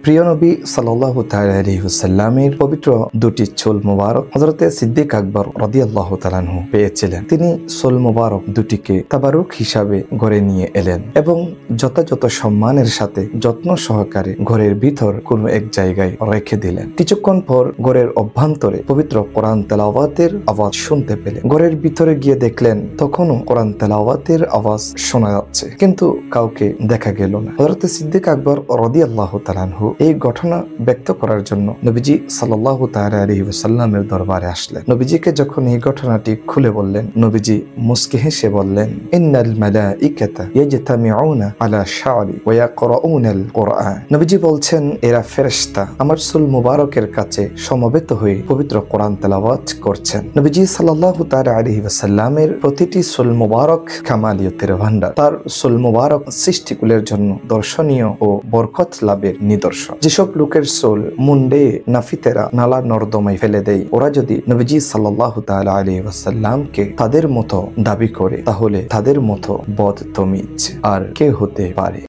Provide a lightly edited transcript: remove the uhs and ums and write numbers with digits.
প্রিয় নবী সাল্লাল্লাহু তাআলা আলাইহি ওয়াসাল্লামের পবিত্র দুটি চুল মুবারক হযরতে সিদ্দিক আকবর রাদিয়াল্লাহু তাআলা আনহু পেয়েছিলেন। তিনি চুল মুবারক দুটিকে তাবারুক হিসাবে ঘরে নিয়ে এলেন এবং যথাযথ সম্মানের সাথে যত্ন সহকারে ঘরের ভিতর কোনো এক জায়গায় রেখে দিলেন। কিছুক্ষণ পর ঘরের অভ্যন্তরে পবিত্র কোরআন তেলাওয়াতের আওয়াজ শুনতে পেলেন। ঘরের ভিতরে গিয়ে দেখলেন তখনও কোরআন তেলাওয়াতের আওয়াজ শোনা যাচ্ছে, কিন্তু কাউকে দেখা গেল না। হযরতে সিদ্দিক আকবর রাদিয়াল্লাহু তাআলা আনহু এই ঘটনা ব্যক্ত করার জন্য নবীজি সাল্লাল্লাহু তাআলা আলাইহি ওয়াসাল্লামের দরবারে আসলেন। নবীজিকে যখন এই ঘটনাটি খুলে বললেন, নবীজি মুস্কি হেসে বললেন, ইন্নাল মালাইকাতা ইয়াজতামিউনা আলা শা'রি ওয়া ইয়াকরাউনাল কুরআন। নবীজি বলছেন, এরা ফেরেশতা আমার চুল মুবারকের কাছে সমবেত হয়ে পবিত্র কোরআন তেলাওয়াত করছেন। নবীজি সাল্লাল্লাহু তাআলা আলাইহি ওয়াসাল্লামের প্রতিটি চুল মুবারক কামালিয়তের ভান্ডার। তার চুল মুবারক সৃষ্টিকুলের জন্য দর্শনীয় ও বরকত লাভের নিদর্শন। যেসব লোকের চুল মুন্ডে নাফিতেরা নালা নর্দমায় ফেলে দেয়, ওরা যদি নবীজি সাল্লাল্লাহু তাআলা আলাইহি ওয়াসাল্লামকে তাদের মতো দাবি করে, তাহলে তাদের মতো বদতমিজ আর কে হতে পারে?